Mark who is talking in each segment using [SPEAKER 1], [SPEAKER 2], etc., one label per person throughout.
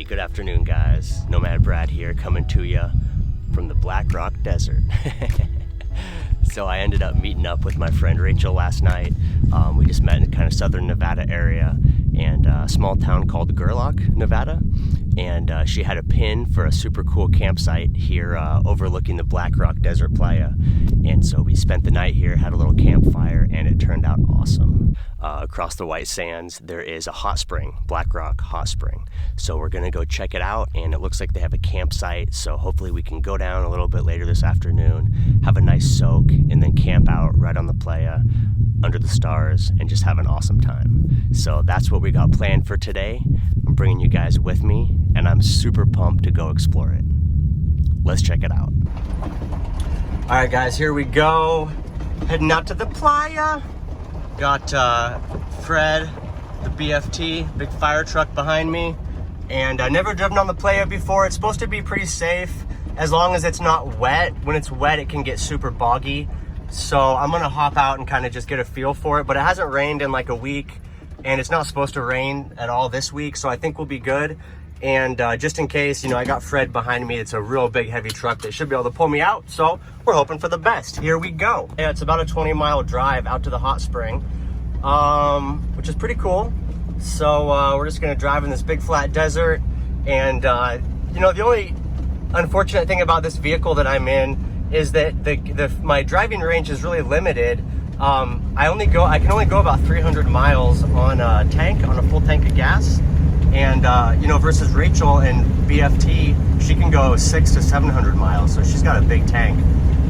[SPEAKER 1] Good afternoon, guys. Nomad Brad here, coming to you from the Black Rock Desert. So I ended up meeting up with my friend Rachel last night. We just met in kind of southern Nevada area and a small town called Gerlach, Nevada. And she had a pin for a super cool campsite here overlooking the Black Rock Desert Playa. And so we spent the night here, had a little campfire, and it turned out awesome. Across the white sands, there is a hot spring, Black Rock Hot Spring. So we're gonna go check it out, and it looks like they have a campsite. So hopefully we can go down a little bit later this afternoon, have a nice soak, and then camp out right on the playa under the stars and just have an awesome time. So that's what we got planned for today. I'm bringing you guys with me, and I'm super pumped to go explore it. Let's check it out. All right, guys, here we go. Heading out to the playa. Got Fred, the BFT, big fire truck behind me. And I never driven on the playa before. It's supposed to be pretty safe as long as it's not wet. When it's wet, it can get super boggy. So I'm gonna hop out and kind of just get a feel for it. But it hasn't rained in like a week, and it's not supposed to rain at all this week. So I think we'll be good. And just in case, you know, I got Fred behind me. It's a real big, heavy truck that should be able to pull me out. So we're hoping for the best. Here we go. Yeah, it's about a 20-mile drive out to the hot spring, which is pretty cool. So we're just gonna drive in this big flat desert. And you know, the only unfortunate thing about this vehicle that I'm in is that my driving range is really limited. I can only go about 300 miles on a full tank of gas. And you know, versus Rachel and BFT, she can go 600 to 700 miles, so she's got a big tank.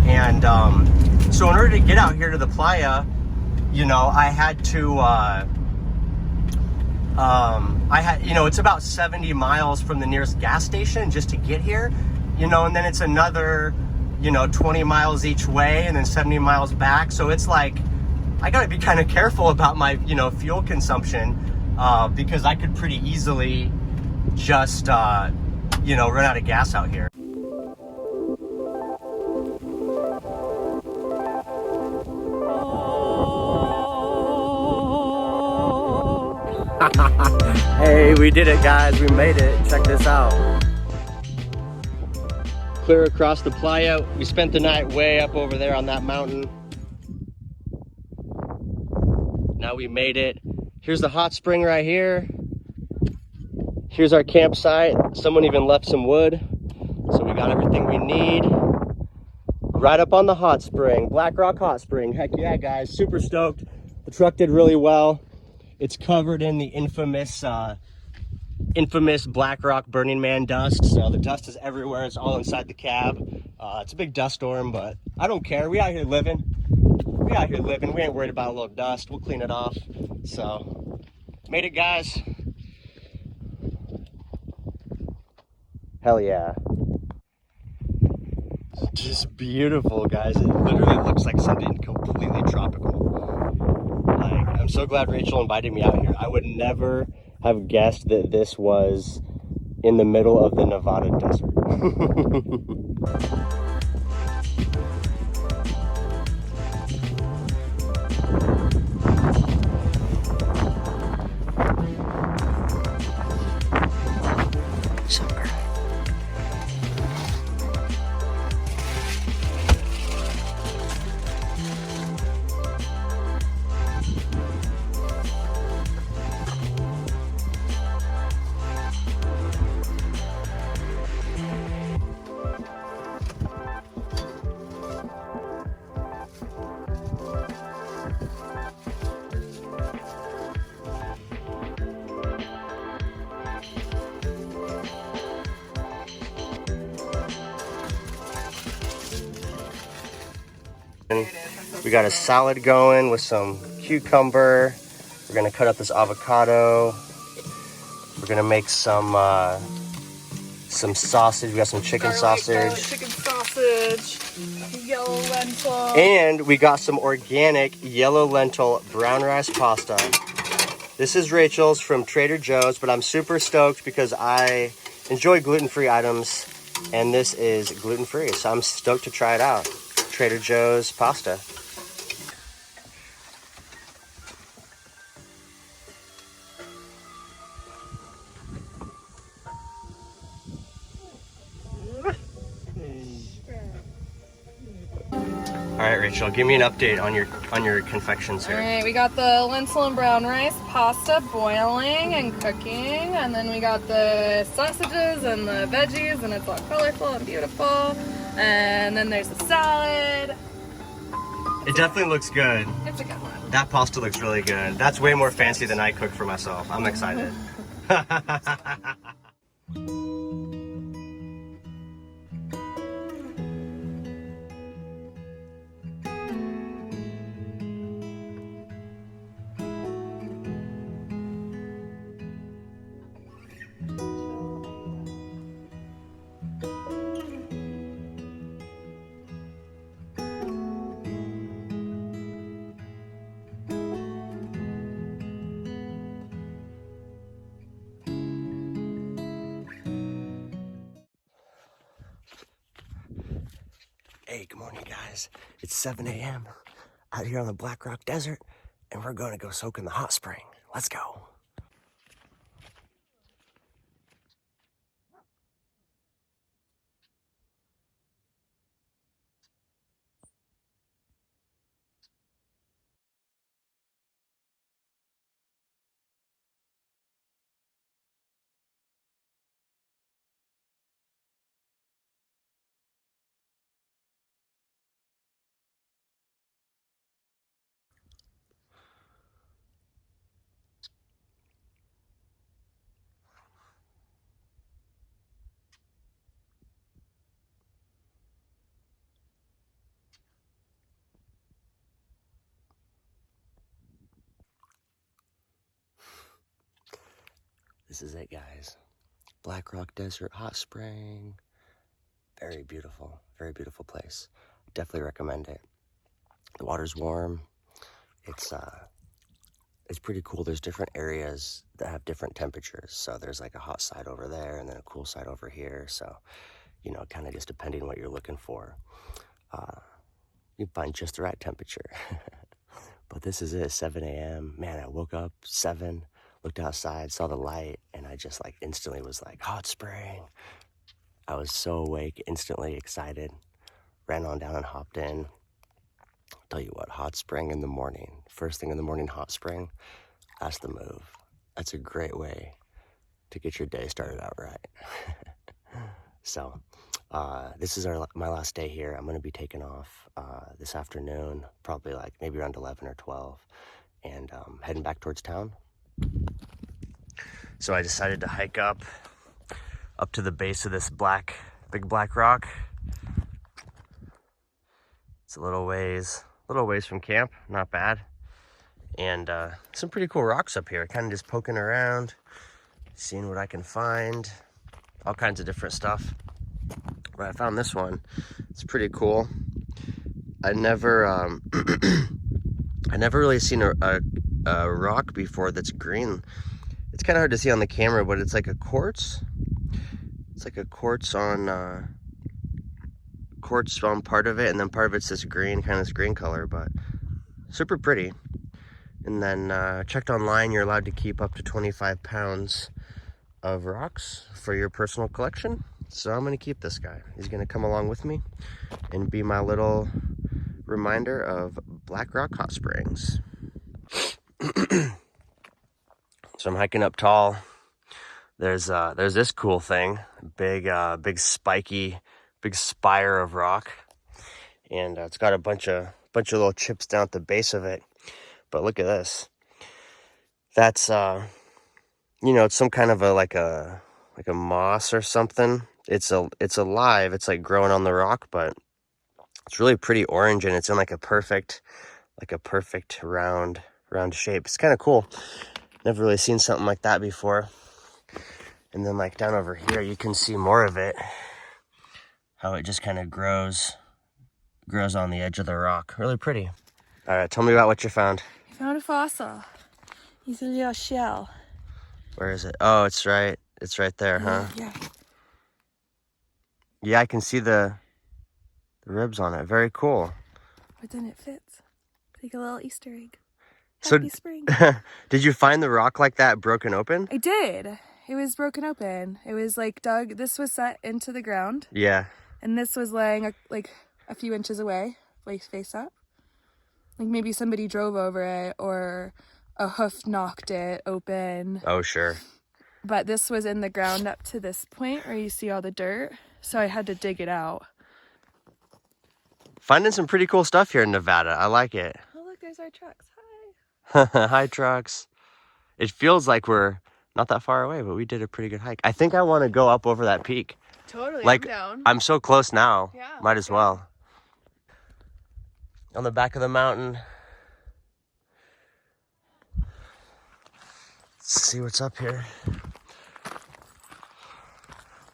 [SPEAKER 1] And so in order to get out here to the playa, you know, I had to you know, it's about 70 miles from the nearest gas station just to get here, you know, and then it's another, you know, 20 miles each way and then 70 miles back. So it's like, I gotta be kind of careful about my, you know, fuel consumption, because I could pretty easily just, you know, run out of gas out here. Hey, we did it, guys. We made it. Check this out. Clear across the playa. We spent the night way up over there on that mountain. Now we made it. Here's the hot spring right here. Here's our campsite. Someone even left some wood. So we got everything we need. Right up on the hot spring, Black Rock Hot Spring. Heck yeah, guys, super stoked. The truck did really well. It's covered in the infamous Black Rock Burning Man dust. So the dust is everywhere. It's all inside the cab. It's a big dust storm, but I don't care. We out here living. We out here living. We ain't worried about a little dust. We'll clean it off. So, made it, guys. Hell yeah. Just beautiful, guys. It literally looks like something completely tropical. Like, I'm so glad Rachel invited me out here. I would never have guessed that this was in the middle of the Nevada desert. We got a salad going with some cucumber. We're gonna cut up this avocado. We're gonna make some sausage. We got some chicken sausage.
[SPEAKER 2] Chicken sausage, yellow lentil.
[SPEAKER 1] And we got some organic yellow lentil brown rice pasta. This is Rachel's from Trader Joe's, but I'm super stoked because I enjoy gluten-free items, and this is gluten-free, so I'm stoked to try it out. Trader Joe's pasta. Rachel, give me an update on your confections here.
[SPEAKER 2] All right, we got the lentil and brown rice pasta boiling and cooking, and then we got the sausages and the veggies, and it's all colorful and beautiful. And then there's the salad.
[SPEAKER 1] It definitely looks good.
[SPEAKER 2] It's a good one.
[SPEAKER 1] That pasta looks really good. That's way more fancy than I cook for myself. I'm excited. Hey, good morning, guys. It's 7 a.m. out here on the Black Rock Desert, and we're going to go soak in the hot spring. Let's go. This is it, guys. Black Rock Desert hot spring. Very beautiful place. Definitely recommend it. The water's warm. It's pretty cool. There's different areas that have different temperatures. So there's like a hot side over there and then a cool side over here. So, you know, kind of just depending on what you're looking for, you find just the right temperature. But this is it, 7 a.m. Man, I woke up 7, looked outside, saw the light, and I just like instantly was like, hot spring. I was so awake, instantly excited, ran on down and hopped in. I'll tell you what, hot spring in the morning, first thing in the morning, hot spring, that's the move. That's a great way to get your day started out right. So, this is my last day here. I'm going to be taking off this afternoon, probably like maybe around 11 or 12, and heading back towards town. So I decided to hike up to the base of this big black rock. It's a little ways from camp, not bad. And some pretty cool rocks up here, kind of just poking around, seeing what I can find, all kinds of different stuff. But I found this one. It's pretty cool. I never really seen a rock before that's green. It's kind of hard to see on the camera, but it's like a quartz. It's like a quartz on part of it, and then part of it's this green, kind of this green color, but super pretty. And then checked online, you're allowed to keep up to 25 pounds of rocks for your personal collection. So I'm gonna keep this guy. He's gonna come along with me and be my little reminder of Black Rock Hot Springs. So I'm hiking up tall. There's this cool thing, big spiky, big spire of rock, and it's got a bunch of little chips down at the base of it. But look at this. That's you know, it's some kind of like a moss or something. It's alive. It's like growing on the rock, but it's really pretty orange, and it's in like a perfect round shape. It's kind of cool. Never really seen something like that before. And then like down over here, you can see more of it. How it just kind of grows on the edge of the rock. Really pretty. All right, tell me about what you found.
[SPEAKER 2] I found a fossil. It's a little shell.
[SPEAKER 1] Where is it? Oh, it's right there, huh?
[SPEAKER 2] Yeah.
[SPEAKER 1] Yeah, I can see the ribs on it. Very cool.
[SPEAKER 2] But then it fits. Like a little Easter egg.
[SPEAKER 1] So,
[SPEAKER 2] Happy spring.
[SPEAKER 1] Did you find the rock like that broken open?
[SPEAKER 2] I did. It was broken open. It was like dug. This was set into the ground.
[SPEAKER 1] Yeah.
[SPEAKER 2] And this was laying like a few inches away face up. Like maybe somebody drove over it or a hoof knocked it open.
[SPEAKER 1] Oh, sure.
[SPEAKER 2] But this was in the ground up to this point where you see all the dirt. So I had to dig it out.
[SPEAKER 1] Finding some pretty cool stuff here in Nevada. I like it.
[SPEAKER 2] Oh, look, there's our trucks. Hi.
[SPEAKER 1] Hi, trucks. It feels like we're not that far away, but we did a pretty good hike. I think I want to go up over that peak.
[SPEAKER 2] Totally,
[SPEAKER 1] Like,
[SPEAKER 2] I'm down.
[SPEAKER 1] I'm so close now.
[SPEAKER 2] Yeah,
[SPEAKER 1] Might as well. On the back of the mountain. Let's see what's up here.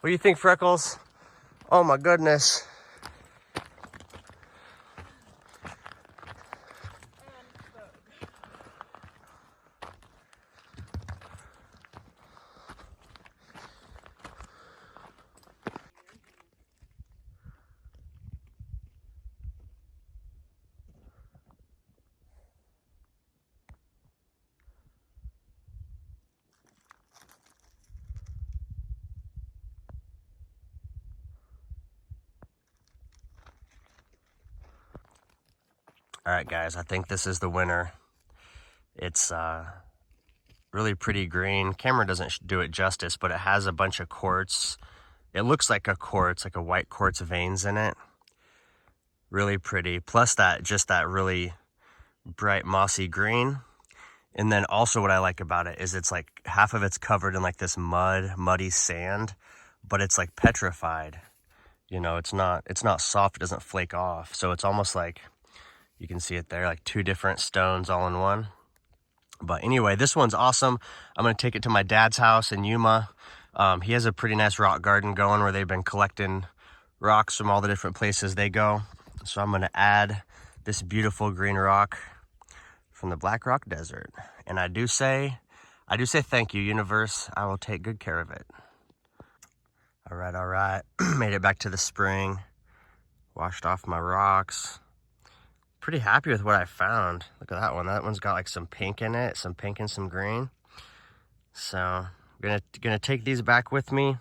[SPEAKER 1] What do you think, Freckles? Oh my goodness. All right, guys, I think this is the winner. It's really pretty green. Camera doesn't do it justice, but it has a bunch of quartz. It looks like a quartz, like a white quartz veins in it. Really pretty. Plus just that really bright mossy green. And then also what I like about it is it's like half of it's covered in like this muddy sand, but it's like petrified. You know, it's not soft, it doesn't flake off. So it's almost like, you can see it there, like two different stones all in one. But anyway, this one's awesome. I'm going to take it to my dad's house in Yuma. He has a pretty nice rock garden going where they've been collecting rocks from all the different places they go. So I'm going to add this beautiful green rock from the Black Rock Desert. And I do say thank you, universe. I will take good care of it. All right. Made it back to the spring. Washed off my rocks. Pretty happy with what I found. Look at that one. That one's got like some pink in it, some pink and some green. So I'm gonna take these back with me,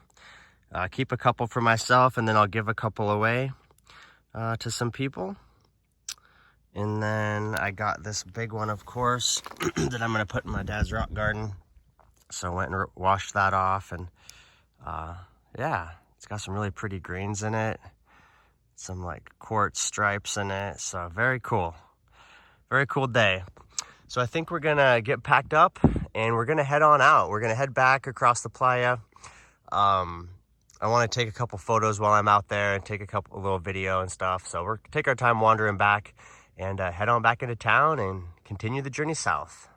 [SPEAKER 1] keep a couple for myself, and then I'll give a couple away to some people. And then I got this big one, of course, that I'm gonna put in my dad's rock garden. So I went and washed that off, and yeah, it's got some really pretty greens in it. Some like quartz stripes in it. So very cool day. So I think we're gonna get packed up and we're gonna head on out. We're gonna head back across the playa. I want to take a couple photos while I'm out there and take a little video and stuff. So we're take our time wandering back and head on back into town and continue the journey south.